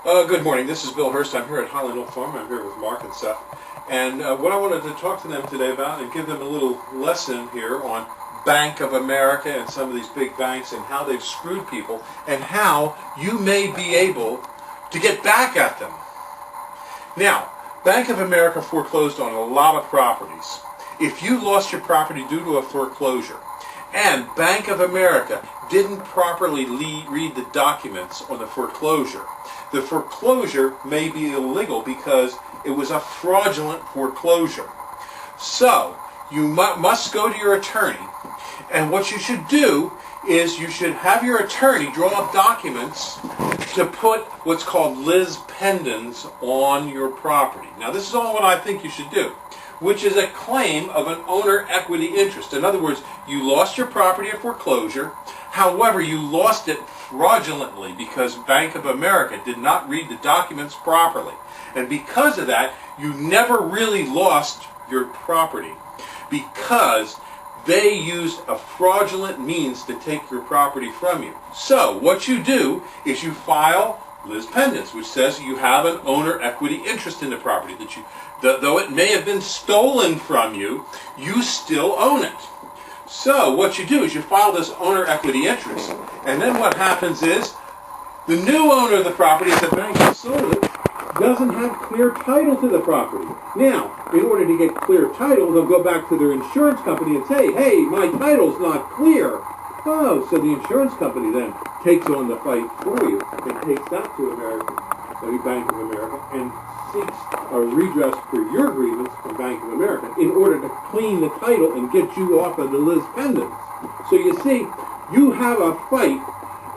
Good morning. This is Bill Hurst. I'm here at Highland Hill Farm. I'm here with Mark and Seth. And what I wanted to talk to them today about and give them a little lesson here on Bank of America and some of these big banks and how they've screwed people and how you may be able to get back at them. Now, Bank of America foreclosed on a lot of properties. If you lost your property due to a foreclosure and Bank of America didn't properly read the documents on the foreclosure may be illegal because it was a fraudulent foreclosure. So, you must go to your attorney, and what you should do is you should have your attorney draw up documents to put what's called lis pendens on your property. Now, this is all what I think you should do, which is a claim of an owner equity interest. In other words, you lost your property at foreclosure, however, you lost it fraudulently because Bank of America did not read the documents properly. And because of that, you never really lost your property because they used a fraudulent means to take your property from you. So what you do is you file lis pendens, which says you have an owner equity interest in the property, that though it may have been stolen from you, you still own it. So what you do is you file this owner equity interest, and then what happens is the new owner of the property, if the bank has sold it, doesn't have clear title to the property. Now, in order to get clear title, they'll go back to their insurance company and say, hey, my title's not clear. Oh, so the insurance company then takes on the fight for you and takes that to Bank of America and seeks a redress for your grievance from Bank of America in order to clean the title and get you off of the lis pendens. So you see, you have a fight,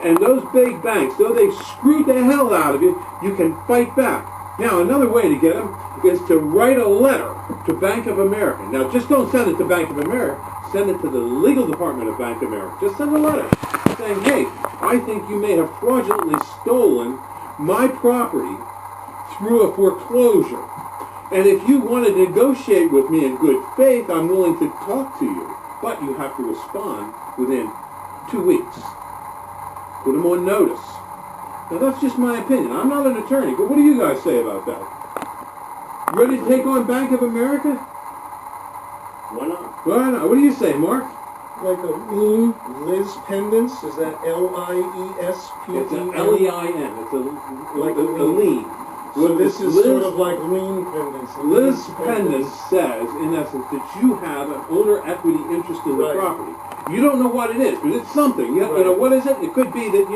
and those big banks, though they screwed the hell out of you, you can fight back. Now, another way to get them is to write a letter to Bank of America. Now, just don't send it to Bank of America. Send it to the legal department of Bank of America. Just send a letter saying, hey, I think you may have fraudulently stolen my property through a foreclosure. And if you want to negotiate with me in good faith, I'm willing to talk to you. But you have to respond within 2 weeks. Put them on notice. Now that's just my opinion. I'm not an attorney, but what do you guys say about that? Ready to take on Bank of America? Why not? Why not? What do you say, Mark? Like a lien, lis pendens, is that L-I-E-S-P-E-N? It's an L-E-I-N. It's like a lien. So this is sort of like lien pendens. Lis pendens says, in essence, that you have an owner equity interest in the property. You don't know what it is, but it's something. You know, what is it? It could be that,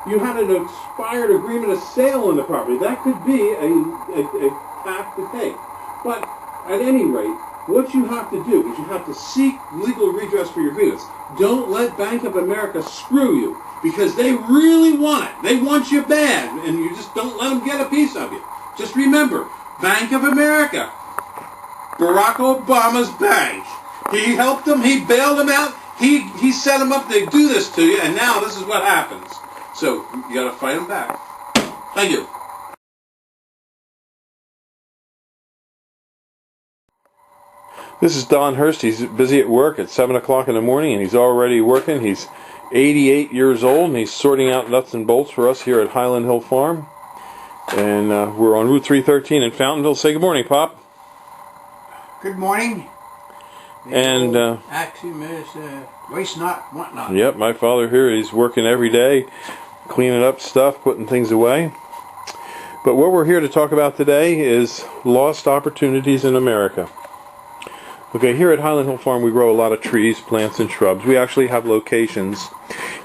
you had an expired agreement of sale on the property. That could be a path to take. But at any rate, what you have to do is you have to seek legal redress for your grievance. Don't let Bank of America screw you, because they really want it. They want you bad, and you just don't let them get a piece of you. Just remember, Bank of America, Barack Obama's bank. He helped them. He bailed them out. He set them up to do this to you, and now this is what happens. So you got to fight them back. Thank you. This is Don Hurst. He's busy at work at 7 o'clock in the morning, and he's already working. He's 88 years old, and he's sorting out nuts and bolts for us here at Highland Hill Farm. And we're on Route 313 in Fountainville. Say good morning, Pop. Good morning. And axiom is waste not, want not. Yep, my father here, he's working every day, cleaning up stuff, putting things away. But what we're here to talk about today is lost opportunities in America. Okay, here at Highland Hill Farm we grow a lot of trees, plants, and shrubs. We actually have locations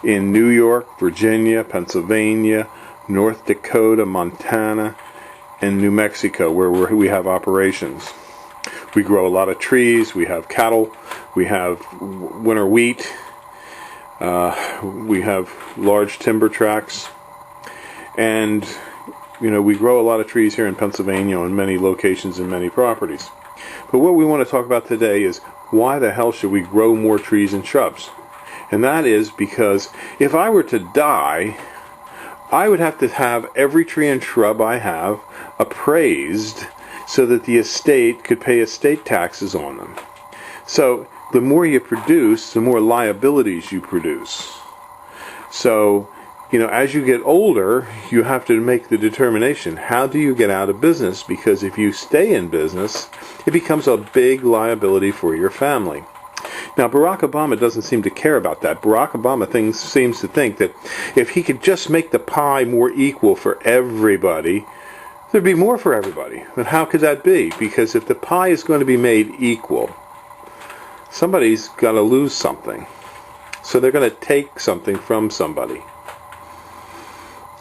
in New York, Virginia, Pennsylvania, North Dakota, Montana, and New Mexico, where we have operations. We grow a lot of trees, we have cattle, we have winter wheat, we have large timber tracts, and we grow a lot of trees here in Pennsylvania on many locations and many properties. But what we want to talk about today is why the hell should we grow more trees and shrubs? And that is because if I were to die, I would have to have every tree and shrub I have appraised so that the estate could pay estate taxes on them. So the more you produce, the more liabilities you produce. So as you get older, you have to make the determination, how do you get out of business? Because if you stay in business, it becomes a big liability for your family. Now, Barack Obama doesn't seem to care about that. Barack Obama seems to think that if he could just make the pie more equal for everybody, there'd be more for everybody. But how could that be? Because if the pie is going to be made equal, somebody's got to lose something. So they're going to take something from somebody.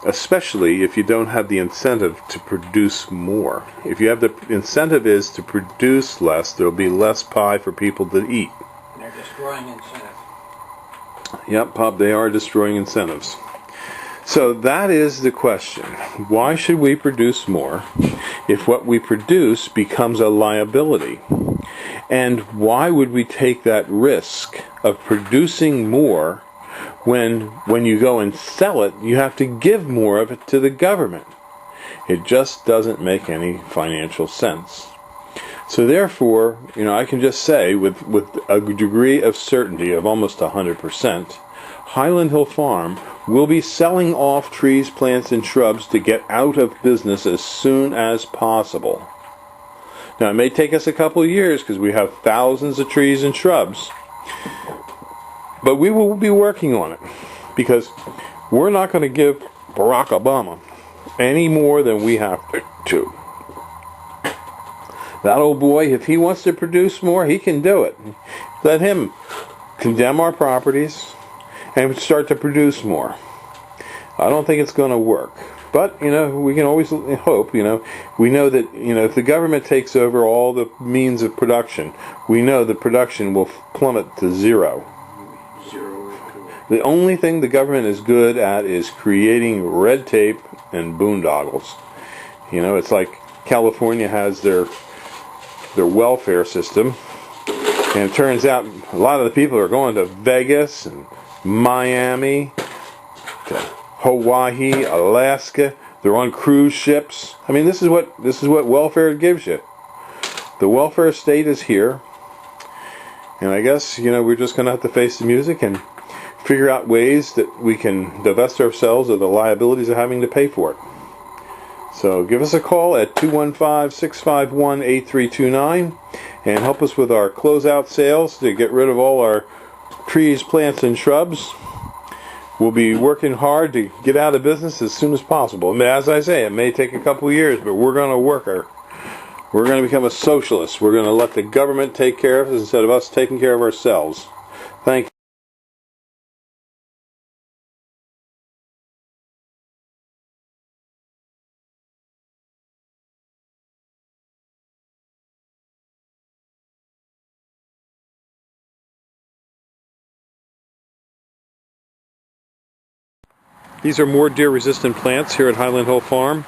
Especially if you don't have the incentive to produce more. If you have the incentive is to produce less, there'll be less pie for people to eat. They're destroying incentives. Yep, Pop, they are destroying incentives. So that is the question. Why should we produce more if what we produce becomes a liability? And why would we take that risk of producing more when you go and sell it, you have to give more of it to the government? It just doesn't make any financial sense. So therefore, I can just say with a degree of certainty of almost 100%, Highland Hill Farm will be selling off trees, plants, and shrubs to get out of business as soon as possible. Now, it may take us a couple of years because we have thousands of trees and shrubs, but we will be working on it because we're not going to give Barack Obama any more than we have to. That old boy, if he wants to produce more, he can do it. Let him condemn our properties and start to produce more. I don't think it's going to work. But, we can always hope, we know that, if the government takes over all the means of production, we know the production will plummet to zero. The only thing the government is good at is creating red tape and boondoggles. It's like California has their welfare system, and it turns out a lot of the people are going to Vegas and Miami, to Hawaii, Alaska. They're on cruise ships. I mean, this is what welfare gives you. The welfare state is here, and I guess we're just going to have to face the music and figure out ways that we can divest ourselves of the liabilities of having to pay for it. So give us a call at 215-651-8329 and help us with our closeout sales to get rid of all our trees, plants, and shrubs. We'll be working hard to get out of business as soon as possible. As I say, it may take a couple of years, but we're going to work. We're going to become a socialist. We're going to let the government take care of us instead of us taking care of ourselves. Thank you. These are more deer-resistant plants here at Highland Hill Farm.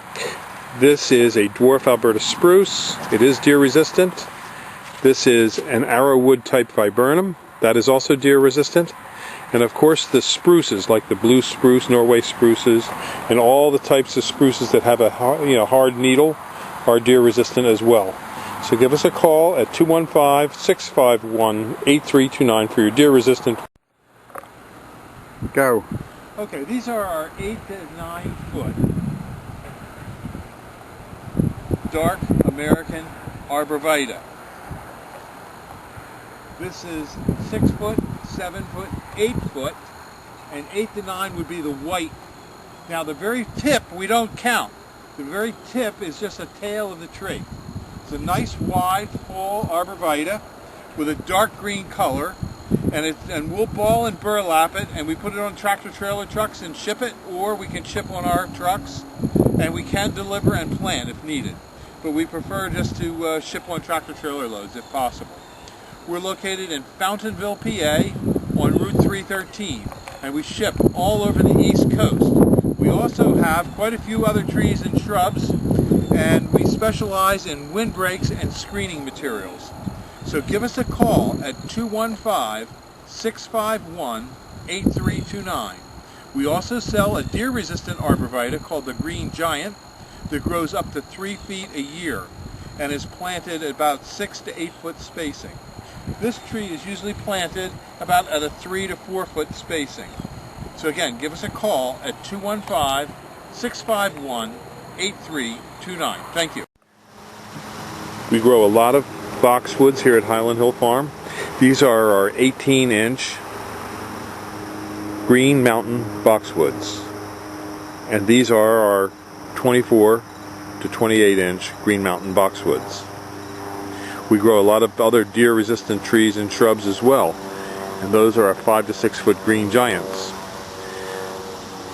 This is a dwarf Alberta spruce. It is deer-resistant. This is an arrowwood type viburnum. That is also deer-resistant. And of course the spruces, like the blue spruce, Norway spruces, and all the types of spruces that have a hard needle are deer-resistant as well. So give us a call at 215-651-8329 for your deer-resistant. Go. Okay, these are our 8 to 9 foot dark American arborvitae. This is 6 foot, 7 foot, 8 foot, and 8 to 9 would be the white. Now the very tip we don't count. The very tip is just a tail of the tree. It's a nice wide, full arborvitae with a dark green color. And we'll ball and burlap it, and we put it on tractor trailer trucks and ship it, or we can ship on our trucks, and we can deliver and plant if needed. But we prefer just to ship on tractor trailer loads if possible. We're located in Fountainville, PA on Route 313, and we ship all over the East Coast. We also have quite a few other trees and shrubs, and we specialize in windbreaks and screening materials. So give us a call at 215-651-8329. We also sell a deer-resistant arborvitae called the Green Giant that grows up to 3 feet a year and is planted at about 6 to 8 foot spacing. This tree is usually planted about at a 3 to 4 foot spacing. So again, give us a call at 215-651-8329. Thank you. We grow a lot of boxwoods here at Highland Hill Farm. These are our 18-inch Green Mountain boxwoods. And these are our 24 to 28-inch Green Mountain boxwoods. We grow a lot of other deer-resistant trees and shrubs as well. And those are our 5 to 6 foot green giants.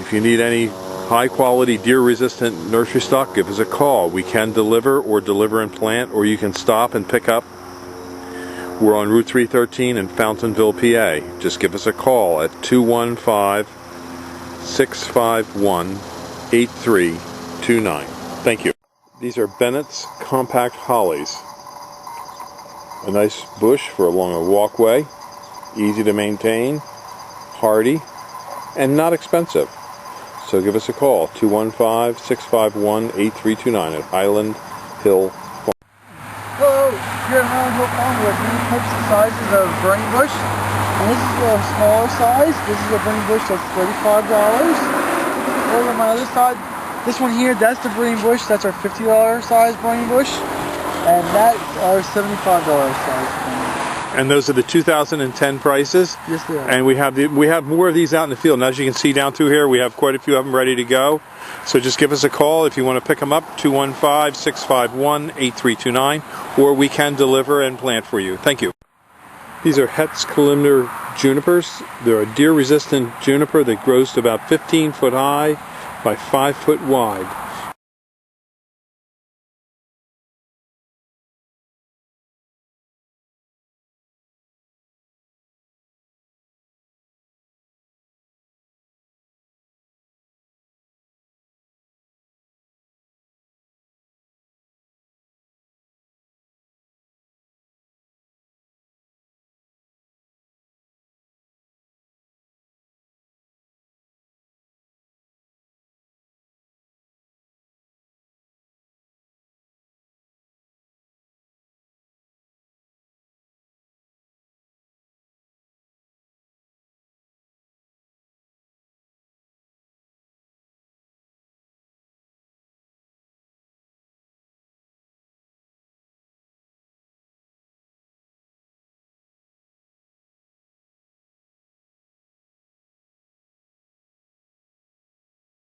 If you need any high-quality deer-resistant nursery stock, give us a call. We can deliver or deliver and plant, or you can stop and pick up. We're on Route 313 in Fountainville, PA. Just give us a call at 215-651-8329. Thank you. These are Bennett's compact hollies. A nice bush for along a walkway, easy to maintain, hardy, and not expensive. So give us a call, 215-651-8329 at Highland Hill Farm. Hello, here at Highland Hill Farm we have many types and sizes of burning bush. And this is a smaller size. This is a burning bush that's $35. Over on my other side, this one here, that's the burning bush. That's our $50 size burning bush. And that are $75 size burning bush. And those are the 2010 prices. Yes, they are. And we have more of these out in the field. And as you can see down through here, we have quite a few of them ready to go. So just give us a call if you want to pick them up, 215-651-8329, or we can deliver and plant for you. Thank you. These are Hetz columnar junipers. They're a deer-resistant juniper that grows to about 15 foot high by 5 foot wide.